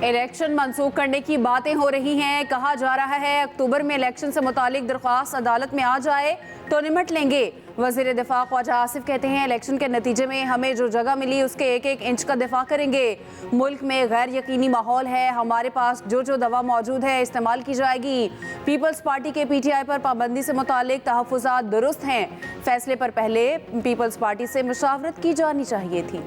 Election मंसूख करने की बातें हो रही हैं। कहा जा रहा है अक्टूबर में इलेक्शन से मुतालिक दरख्वास्त अदालत में आ जाए तो निमट लेंगे। वज़ीर दिफा ख्वाजा आसिफ कहते हैं इलेक्शन के नतीजे में हमें जो जगह मिली उसके एक एक इंच का दिफा करेंगे। मुल्क में गैर यकीनी माहौल है, हमारे पास जो दवा मौजूद है इस्तेमाल की जाएगी। पीपल्स पार्टी के PTI पर पाबंदी से मुतालिक तहफ़्फ़ुज़ात दुरुस्त हैं। फैसले पर पहले पीपल्स पार्टी से मुशावरत की जानी चाहिए थी।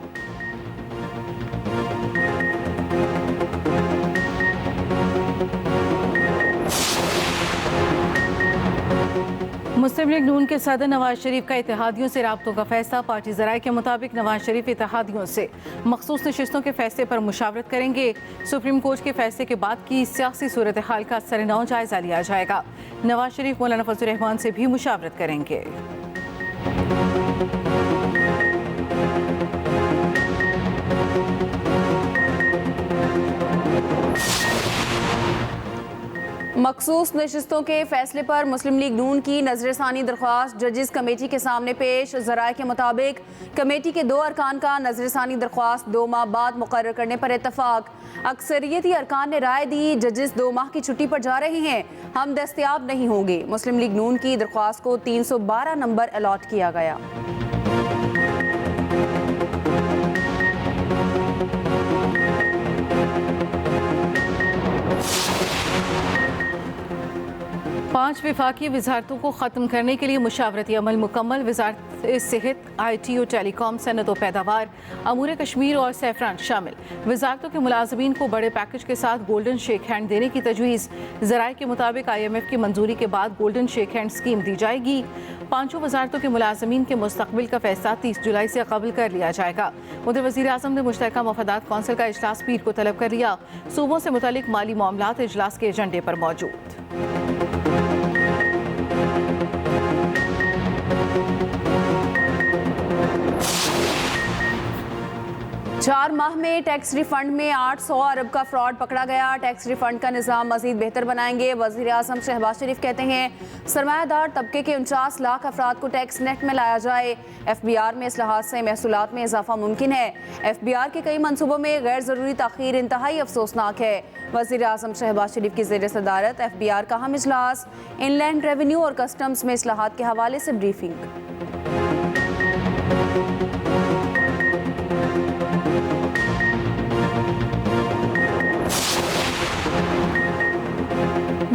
मुस्लिम लीग नून के सदर नवाज शरीफ का इत्तेहादियों से राब्तों का फैसला। पार्टी ज़राए के मुताबिक नवाज शरीफ इत्तेहादियों से मखसूस नशिस्तों के फैसले पर मुशावरत करेंगे। सुप्रीम कोर्ट के फैसले के बाद की सियासी सूरत हाल का सरनौ जायजा लिया जाएगा। नवाज शरीफ मौलाना फजल रहमान से भी मुशावरत करेंगे। मखसूस नशिस्तों के फैसले पर मुस्लिम लीग नून की नजरसानी दरख्वास्त जजेस कमेटी के सामने पेश। ज़राए के मुताबिक कमेटी के 2 अरकान का नजरसानी दरख्वास्त 2 माह बाद मुकर्रर करने पर इत्तफाक। अक्सरियती अरकान ने राय दी जजेस 2 माह की छुट्टी पर जा रहे हैं, हम दस्तयाब नहीं होंगे। मुस्लिम लीग नून की दरख्वास्त को 312 नंबर अलॉट किया गया। 5 विफाकी वजारतों को ख़त्म करने के लिए मुशावरती अमल मुकम्मल। वजारत सेहत, IT और टेलीकॉम, सनत और पैदावार, अमूर कश्मीर और सैफरान शामिल। वजारतों के मुलाजमीन को बड़े पैकेज के साथ गोल्डन शेक हैंड देने की तजवीज़। ज़राए के मुताबिक IMF की मंजूरी के बाद गोल्डन शेक हैंड स्कीम दी जाएगी। 5 वजारतों के मुलाजमीन के मुस्तकबिल का फैसला 30 जुलाई से कबल कर लिया जाएगा। उधर वज़ीर आज़म ने मुश्तरका मफादात कौंसिल का इजलास पीर को तलब कर लिया। सूबों से मुतालिक माली मामलात इजलास के एजेंडे पर मौजूद। 4 माह में टैक्स रिफंड में 800 अरब का फ्रॉड पकड़ा गया। टैक्स रिफंड का निज़ाम मज़ीद बेहतर बनाएंगे। वज़ीर आज़म शहबाज शरीफ कहते हैं सरमायादार तबके के 49 लाख अफराद को टैक्स नेट में लाया जाए। FBR में इस्लाहात से महसूलात में इजाफा मुमकिन है। FBR के कई मनसूबों में गैर ज़रूरी ताख़ीर इंतहाई अफसोसनाक है। वज़ीर आज़म शहबाज शरीफ की ज़ेर सदारत FBR का अहम इजलास। इनलैंड रेवेन्यू और कस्टम्स में इस्लाहात के हवाले से ब्रीफिंग।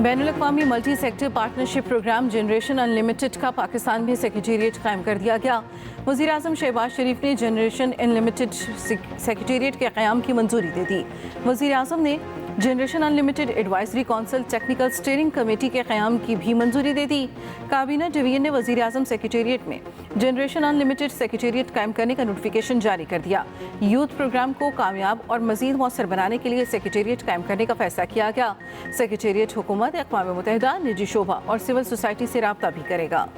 बैनुल-अक़वामी multi sector partnership programme generation unlimited का पाकिस्तान में सेक्रेटेरिएट कायम कर दिया गया। वज़ीर आज़म शहबाज शरीफ ने जनरेशन अनलिमिटेड सेक्रेटेरिएट के क़याम की मंजूरी दे दी। वज़ीर आज़म ने generation unlimited advisory council technical steering committee के क़याम की भी मंजूरी दे दी। काबीना डिवीजन ने वज़ीर आज़म सेक्रेटेरिएट में जनरेशन अनलिमिटेड सेक्रेटेरिएट कायम करने का नोटिफिकेशन जारी कर दिया। यूथ प्रोग्राम को कामयाब और मज़ीद मौसर बनाने के लिए सेक्रेटेरिएट कायम करने का फैसला किया गया। सेक्रेटेरिएट हुकूमत, अक़वाम मुत्तहिदा, निजी शोबा और सिविल सोसाइटी से राब्ता भी करेगा।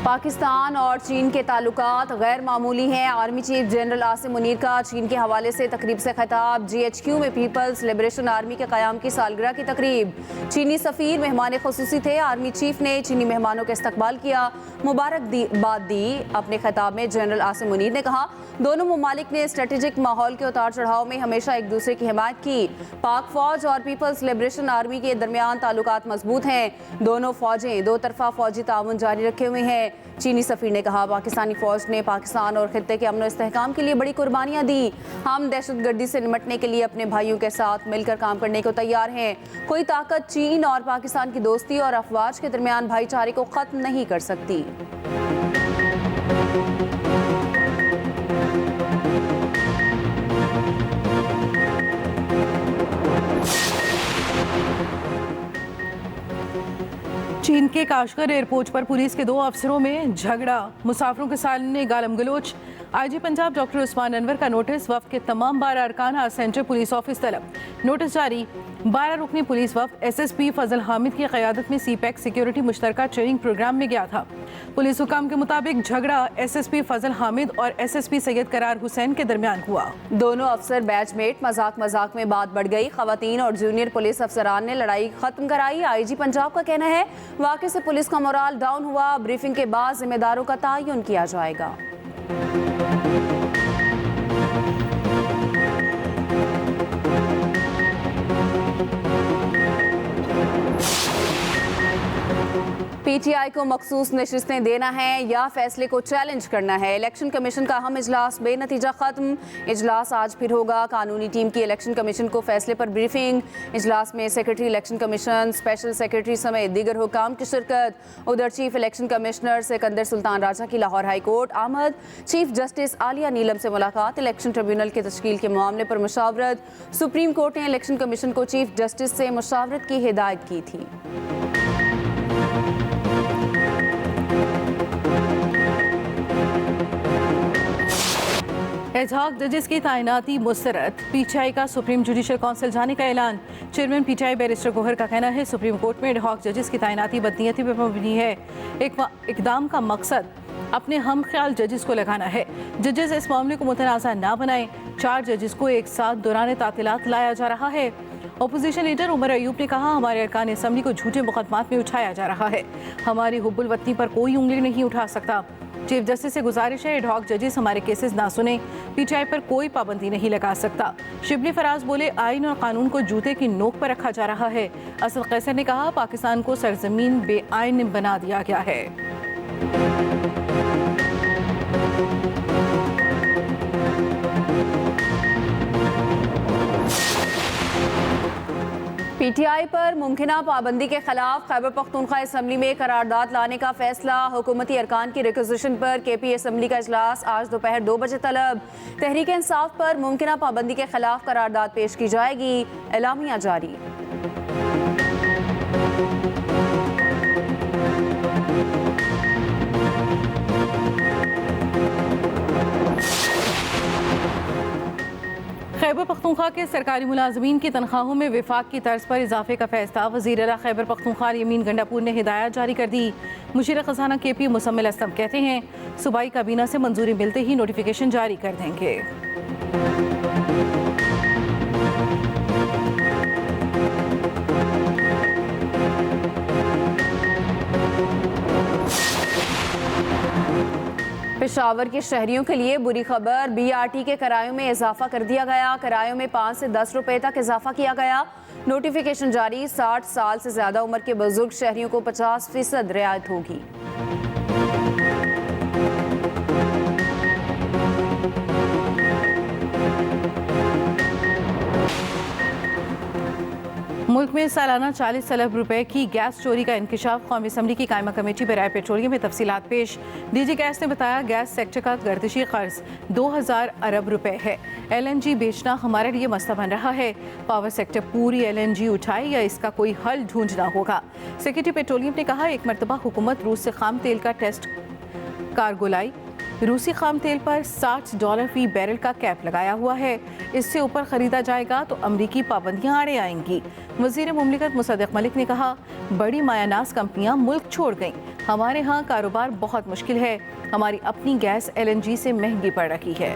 पाकिस्तान और चीन के ताल्लुकात गैर मामूली हैं। Army chief general Asim Munir का चीन के हवाले से तकरीब से खिताब। GHQ में पीपल्स लिबरेशन आर्मी के क़याम की सालगिरह की तकरीब। चीनी सफ़ीर मेहमान खुसूसी थे। आर्मी चीफ ने चीनी मेहमानों का इस्तकबाल किया, मुबारकबाद दी। अपने खिताब में जनरल आसिम मुनीर ने कहा दोनों ममालिक ने स्ट्रेटेजिक माहौल के उतार चढ़ाव में हमेशा एक दूसरे की हिमायत की। पाक फ़ौज और पीपल्स लिबरेशन आर्मी के दरमियान ताल्लुकात मजबूत हैं। दोनों फ़ौजें दो तरफ़ा फ़ौजी ताउन जारी रखे हुए हैं। चीनी सफ़ीर ने कहा पाकिस्तानी फ़ौज ने पाकिस्तान और खित्ते के अमन और इस्तेहकाम के लिए बड़ी कुर्बानियाँ दी। हम दहशतगर्दी से निपटने के लिए अपने भाइयों के साथ मिलकर काम करने को तैयार हैं। कोई ताकत चीन और पाकिस्तान की दोस्ती और अफवाज के दरमियान भाईचारे को ख़त्म नहीं कर सकती। चीन के काशगर एयरपोर्ट पर पुलिस के 2 अफसरों में झगड़ा। मुसाफिरों के सामने गालम गलोच। आईजी पंजाब डॉक्टर उस्मान अनवर का नोटिस, वफ़द के तमाम 12 अरकान आज सेंट्रल पुलिस ऑफिस तलब। नोटिस जारी, 12 रुकनी पुलिस वफ़द एसएसपी फजल हामिद की क़यादत में सीपैक सिक्योरिटी मुश्तरका ट्रेनिंग प्रोग्राम में गया था। पुलिस हुकाम के मुताबिक झगड़ा एसएसपी फजल हामिद और एसएसपी सैयद करार हुसैन के दरमियान हुआ। दोनों अफसर बैचमेट, मजाक में बात बढ़ गई। खवातीन और जूनियर पुलिस अफसरान ने लड़ाई खत्म कराई। आईजी पंजाब का कहना है वाक़े से पुलिस का मोराल डाउन हुआ। ब्रीफिंग के बाद जिम्मेदारों का तयन किया जाएगा। पीटीआई को मखसूस नशिस्तें देना है या फैसले को चैलेंज करना है। इलेक्शन कमीशन का अहम इजलास बेनतीजा खत्म। इजलास आज फिर होगा। कानूनी टीम की इलेक्शन कमीशन को फैसले पर ब्रीफिंग। इजलास में secretary election commission, special secretary समेत दीगर हुकाम की शिरकत। उधर chief election commissioner Sikandar Sultan Raja की लाहौर हाई कोर्ट आमद। चीफ जस्टिस आलिया नीलम से मुलाकात। इलेक्शन ट्रिब्यूनल के तश्कील के मामले पर मुशावरत। सुप्रीम कोर्ट ने इलेक्शन कमीशन को चीफ जस्टिस से मुशावरत की हिदायत की थी। एडहॉक जजेस की तैनाती मुस्तरद। पीटीआई का सुप्रीम जुडिशल काउंसिल जाने का ऐलान। चेयरमैन पीटीआई बैरिस्टर गोहर का कहना है सुप्रीम कोर्ट में एडहॉक जजेस की तैनाती बदनीयती पर मबनी है। इकदाम का मकसद अपने हम ख्याल जजेस को लगाना है। जजेस इस मामले को मुतनाज़ा ना बनाएं। 4 जजेस को एक साथ दौरान तातीलात लाया जा रहा है। अपोजिशन लीडर उमर अयूब ने कहा हमारे अरकान असम्बली को झूठे मुकदमात में उठाया जा रहा है। हमारी हुब्बुल वतनी पर कोई उंगली नहीं उठा सकता। चीफ जस्टिस से गुजारिश है एडहॉक जजेस हमारे केसेस ना सुने। पीटीआई पर कोई पाबंदी नहीं लगा सकता। शिबली फराज बोले आइन और कानून को जूते की नोक पर रखा जा रहा है। असद कैसर ने कहा पाकिस्तान को सरजमीन बेआइन बना दिया गया है। पीटीआई पर मुमकिना पाबंदी के खिलाफ खैबर पख्तूनख्वा असम्बली में करारदाद लाने का फैसला। हुकूमती अरकान की रिक्वेजिशन पर केपी असम्बली का इजलास आज दोपहर 2 बजे तलब। तहरीक इंसाफ पर मुमकिना पाबंदी के खिलाफ करारदाद पेश की जाएगी। एलामिया जारी। खैबर पख्तूनख्वा के सरकारी मुलाजमीन की तनख्वाहों में विफाक की तर्ज पर इजाफे का फैसला। वज़ीर आला खैबर पख्तूनख्वा यमीन गंडापुर ने हिदायत जारी कर दी। मुशीर खजाना केपी मुसम्मिल असलम कहते हैं सूबाई काबीना से मंजूरी मिलते ही नोटिफिकेशन जारी कर देंगे। पेशावर के शहरियों के लिए बुरी खबर। बीआरटी के किरायों में इजाफा कर दिया गया। किरायों में 5 से 10 रुपए तक इजाफा किया गया। नोटिफिकेशन जारी। 60 साल से ज्यादा उम्र के बुजुर्ग शहरियों को 50% रियायत होगी। मुल्क में सालाना 40 अरब रुपए की गैस चोरी का इंकशाफ। कौमी असम्बली की कायमा कमेटी बराए पेट्रोलियम में तफसीलात पेश। डीजी गैस ने बताया गैस सेक्टर का गर्दिशी कर्ज 2000 अरब रुपए है। LNG बेचना हमारे लिए मसला बन रहा है। पावर सेक्टर पूरी LNG उठाए या इसका कोई हल ढूंढना होगा। सेक्रेटरी पेट्रोलियम ने कहा एक मरतबा हुकूमत रूस से खाम तेल का टेस्ट कार्गो लाई। रूसी खाम तेल पर $60 फी बैरल का कैप लगाया हुआ है। इससे ऊपर खरीदा जाएगा तो अमरीकी पाबंदियां आड़े आएंगी। वजीर मुमलिकत मुसद्दिक मलिक ने कहा बड़ी मायानास कंपनियां मुल्क छोड़ गईं। हमारे यहाँ कारोबार बहुत मुश्किल है। हमारी अपनी गैस LNG से महंगी पड़ रही है।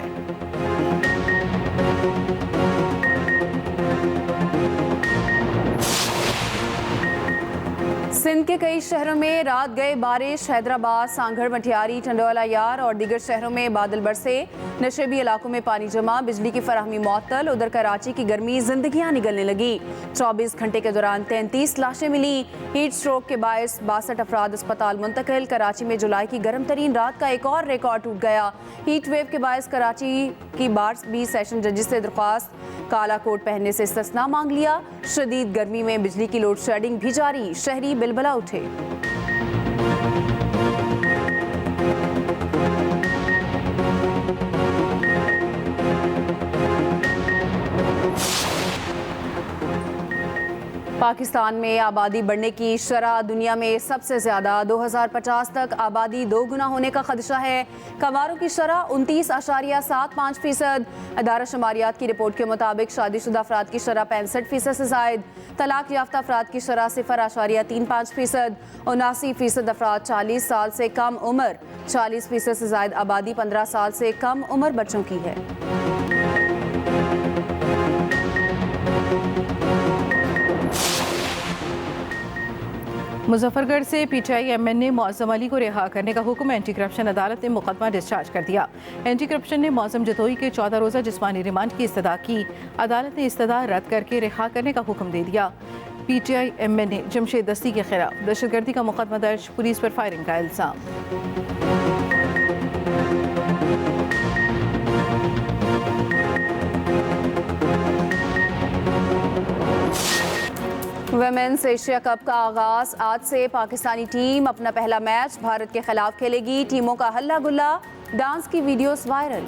सिंध के कई शहरों में रात गए बारिश। हैदराबाद, सांगड़, मटियारी, टंडोला यार और दीगर शहरों में बादल बरसे। नशेबी इलाकों में पानी जमा, बिजली की फराहमी मुअत्तल। उधर कराची की गर्मी जिंदगियां निगलने लगी। 24 घंटे के दौरान 33 लाशें मिली। हीट स्ट्रोक के बायस 62 अफराद अस्पताल मुंतकिल। कराची में जुलाई की गर्म तरीन रात का एक और रिकॉर्ड टूट गया। हीट वेव के बायस कराची की बार भी सेशन जजेस से दरख्वास्त काला कोट पहनने से इस्तिस्ना मांग लिया। शदीद गर्मी में बिजली की लोड शेडिंग भी जारी। शहरी बिलबला उठे। पाकिस्तान में आबादी बढ़ने की शरह दुनिया में सबसे ज़्यादा। 2050 तक आबादी 2 गुना होने का खदशा है। कमारों की शरह 29.75%। अदारा शुमारियात की रिपोर्ट के मुताबिक शादीशुदा अफराद की शरह 65% से जायद। तलाक याफ्ता अफराद की शरह 0.35%। 79% अफराद 40 साल से कम उम्र। 40% से जायद आबादी 15 साल से कम उम्र बच्चों की है। मुजफ्फरगढ़ से PTI-MN ने मौज़म अली को रिहा करने का हुक्म। एंटी करप्शन अदालत ने मुकदमा डिस्चार्ज कर दिया। एंटी करप्शन ने मौज़म जतोई के 14 रोज़ा जिस्मानी रिमांड की इस्तदा की। अदालत ने इस्तदा रद्द करके रिहा करने का हुक्म दे दिया। PTI-MN ने जमशेद दस्ती के खिलाफ दहशतगर्दी का मुकदमा दर्ज, पुलिस पर फायरिंग का इल्ज़ाम। वुमेन्स एशिया कप का आगाज आज से। पाकिस्तानी टीम अपना पहला मैच भारत के खिलाफ खेलेगी। टीमों का हल्ला गुल्ला, डांस की वीडियोस वायरल।